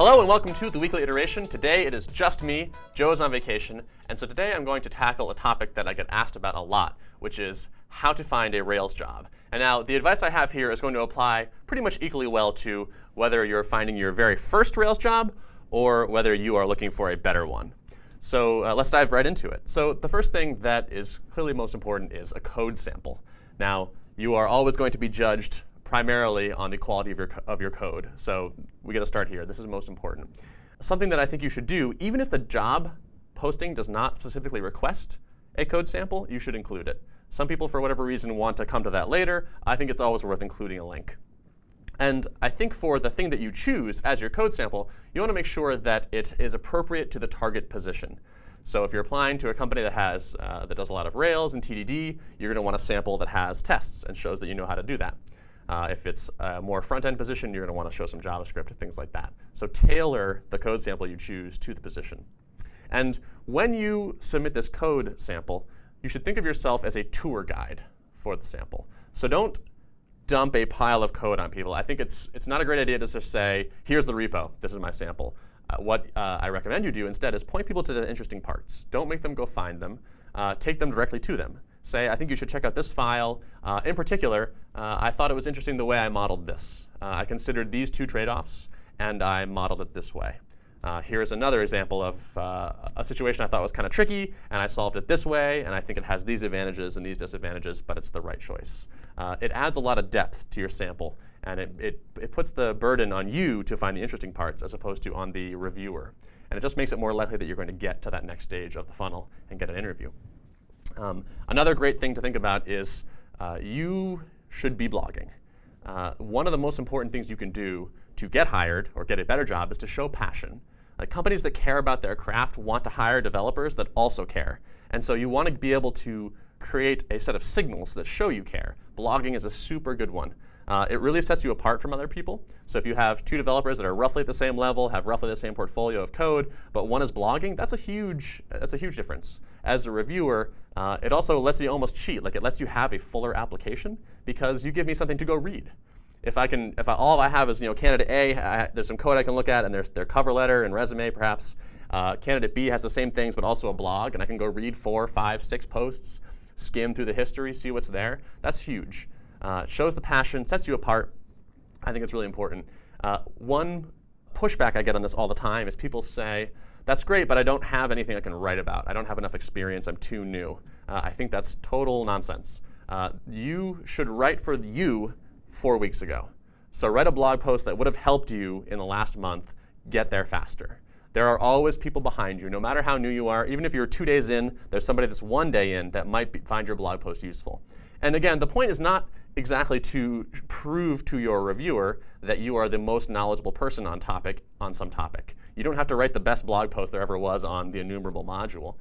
Hello and welcome to the weekly iteration. Today it is just me. Joe is on vacation, and so today I'm going to tackle a topic that I get asked about a lot, which is how to find a Rails job. And now the advice I have here is going to apply pretty much equally well to whether you're finding your very first Rails job or whether you are looking for a better one. So let's dive right into it. So the first thing that is clearly most important is a code sample. Now, you are always going to be judged primarily on the quality of your code. So we got to start here. This is most important. Something that I think you should do, even if the job posting does not specifically request a code sample, you should include it. Some people, for whatever reason, want to come to that later. I think it's always worth including a link. And I think for the thing that you choose as your code sample, you want to make sure that it is appropriate to the target position. So if you're applying to a company that has that does a lot of Rails and TDD, you're going to want a sample that has tests and shows that you know how to do that. If it's a more front-end position, you're going to want to show some JavaScript and things like that. So tailor the code sample you choose to the position. And when you submit this code sample, you should think of yourself as a tour guide for the sample. So don't dump a pile of code on people. I think it's not a great idea to just say, here's the repo. This is my sample. What I recommend you do instead is point people to the interesting parts. Don't make them go find them. Take them directly to them. Say, I think you should check out this file. In particular, I thought it was interesting the way I modeled this. I considered these two trade-offs, and I modeled it this way. Here's another example of a situation I thought was kind of tricky, and I solved it this way, and I think it has these advantages and these disadvantages, but it's the right choice. It adds a lot of depth to your sample, and it puts the burden on you to find the interesting parts as opposed to on the reviewer. And it just makes it more likely that you're going to get to that next stage of the funnel and get an interview. Another great thing to think about is you should be blogging. One of the most important things you can do to get hired or get a better job is to show passion. Companies that care about their craft want to hire developers that also care. And so you want to be able to create a set of signals that show you care. Blogging is a super good one. It really sets you apart from other people. So if you have two developers that are roughly at the same level, have roughly the same portfolio of code, but one is blogging, that's a huge difference. As a reviewer, it also lets you almost cheat. Like it lets you have a fuller application because you give me something to go read. If all I have is candidate A, there's some code I can look at, and there's their cover letter and resume perhaps. Candidate B has the same things, but also a blog, and I can go read 4, 5, 6 posts, skim through the history, see what's there. That's huge. It shows the passion, sets you apart. I think it's really important. One pushback I get on this all the time is people say, that's great, but I don't have anything I can write about. I don't have enough experience. I'm too new. I think that's total nonsense. You should write for you 4 weeks ago. So write a blog post that would have helped you in the last month get there faster. There are always people behind you, no matter how new you are. Even if you're 2 days in, there's somebody that's 1 day in that might find your blog post useful. And again, the point is not exactly to prove to your reviewer that you are the most knowledgeable person on some topic. You don't have to write the best blog post there ever was on the enumerable module.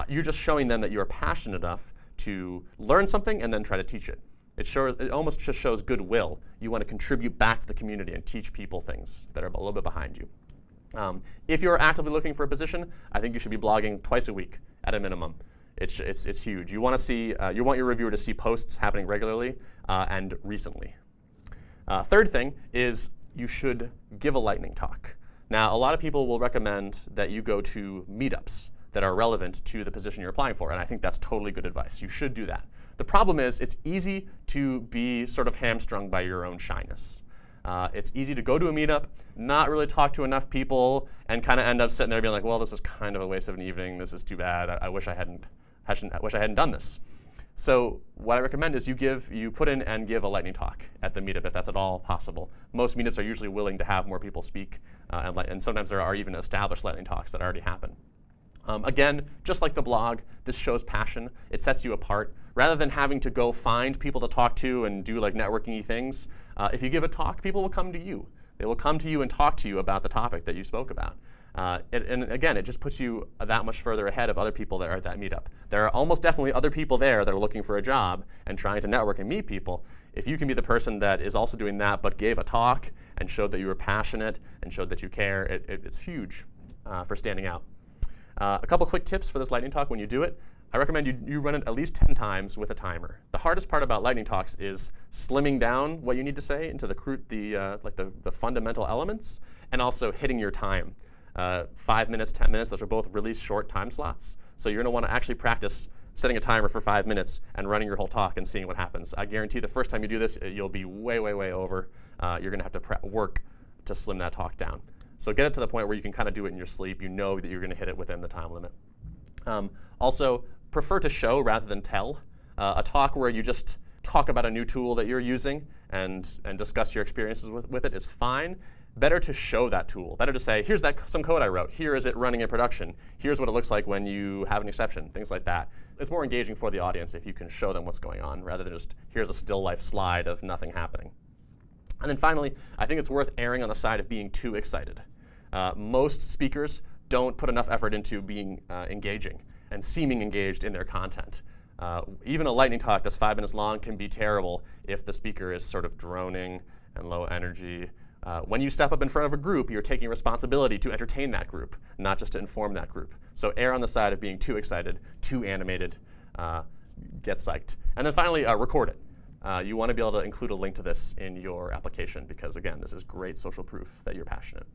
You're just showing them that you're passionate enough to learn something and then try to teach it. It almost just shows goodwill. You want to contribute back to the community and teach people things that are a little bit behind you. If you're actively looking for a position, I think you should be blogging twice a week at a minimum. It's huge. You want your reviewer to see posts happening regularly and recently. Third thing is you should give a lightning talk. Now, a lot of people will recommend that you go to meetups that are relevant to the position you're applying for, and I think that's totally good advice. You should do that. The problem is it's easy to be sort of hamstrung by your own shyness. It's easy to go to a meetup, not really talk to enough people, and kind of end up sitting there being like, well, this is kind of a waste of an evening. This is too bad. I wish I hadn't done this. So what I recommend is you put in and give a lightning talk at the meetup if that's at all possible. Most meetups are usually willing to have more people speak, and sometimes there are even established lightning talks that already happen. Again, just like the blog, this shows passion. It sets you apart. Rather than having to go find people to talk to and do like networking-y things, if you give a talk, people will come to you. They will come to you and talk to you about the topic that you spoke about. And again, it just puts you that much further ahead of other people that are at that meetup. There are almost definitely other people there that are looking for a job and trying to network and meet people. If you can be the person that is also doing that but gave a talk and showed that you were passionate and showed that you care, it's huge for standing out. A couple quick tips for this lightning talk when you do it. I recommend you run it at least 10 times with a timer. The hardest part about lightning talks is slimming down what you need to say into the fundamental elements, and also hitting your time. 5 minutes, 10 minutes, those are both really short time slots. So you're going to want to actually practice setting a timer for 5 minutes and running your whole talk and seeing what happens. I guarantee the first time you do this, you'll be way, way, way over. You're going to have to work to slim that talk down. So get it to the point where you can kind of do it in your sleep. You know that you're going to hit it within the time limit. Also, prefer to show rather than tell. A talk where you just talk about a new tool that you're using and discuss your experiences with it is fine. Better to show that tool. Better to say, here's some code I wrote. Here is it running in production. Here's what it looks like when you have an exception, things like that. It's more engaging for the audience if you can show them what's going on rather than just, here's a still life slide of nothing happening. And then finally, I think it's worth erring on the side of being too excited. Most speakers don't put enough effort into being engaging and seeming engaged in their content. Even a lightning talk that's 5 minutes long can be terrible if the speaker is sort of droning and low energy. When you step up in front of a group, you're taking responsibility to entertain that group, not just to inform that group. So err on the side of being too excited, too animated, get psyched. And then finally, record it. You want to be able to include a link to this in your application because, again, this is great social proof that you're passionate.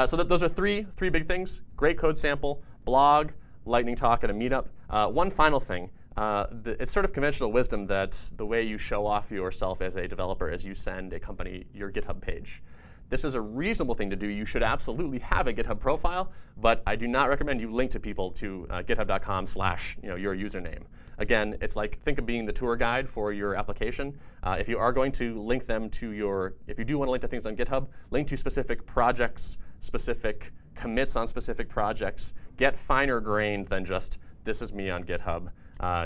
So those are three big things: great code sample, blog, lightning talk, and a meetup. One final thing. It's sort of conventional wisdom that the way you show off yourself as a developer is you send a company your GitHub page. This is a reasonable thing to do. You should absolutely have a GitHub profile, but I do not recommend you link to people to github.com/your username. Again, it's like, think of being the tour guide for your application. If you are going to link them to if you do want to link to things on GitHub, link to specific projects, specific commits on specific projects. Get finer grained than just, this is me on GitHub.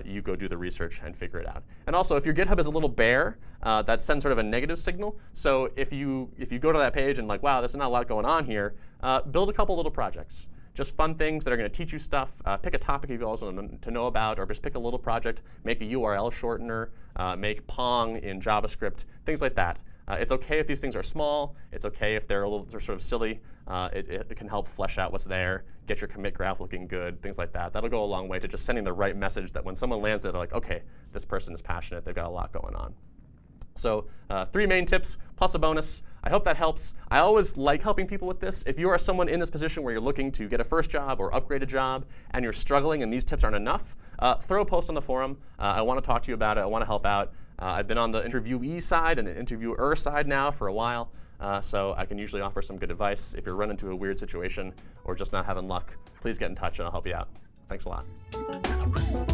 You go do the research and figure it out. And also, if your GitHub is a little bare, that sends sort of a negative signal. So if you go to that page and like, wow, there's not a lot going on here, build a couple little projects. Just fun things that are going to teach you stuff. Pick a topic you also want to know about, or just pick a little project. Make a URL shortener. Make Pong in JavaScript. Things like that. It's OK if these things are small. It's OK if they're sort of silly. It can help flesh out what's there, get your commit graph looking good, things like that. That'll go a long way to just sending the right message that when someone lands there, they're like, OK, this person is passionate. They've got a lot going on. So 3 main tips plus a bonus. I hope that helps. I always like helping people with this. If you are someone in this position where you're looking to get a first job or upgrade a job and you're struggling and these tips aren't enough, throw a post on the forum. I want to talk to you about it. I want to help out. I've been on the interviewee side and the interviewer side now for a while, so I can usually offer some good advice. If you're running into a weird situation or just not having luck, please get in touch and I'll help you out. Thanks a lot.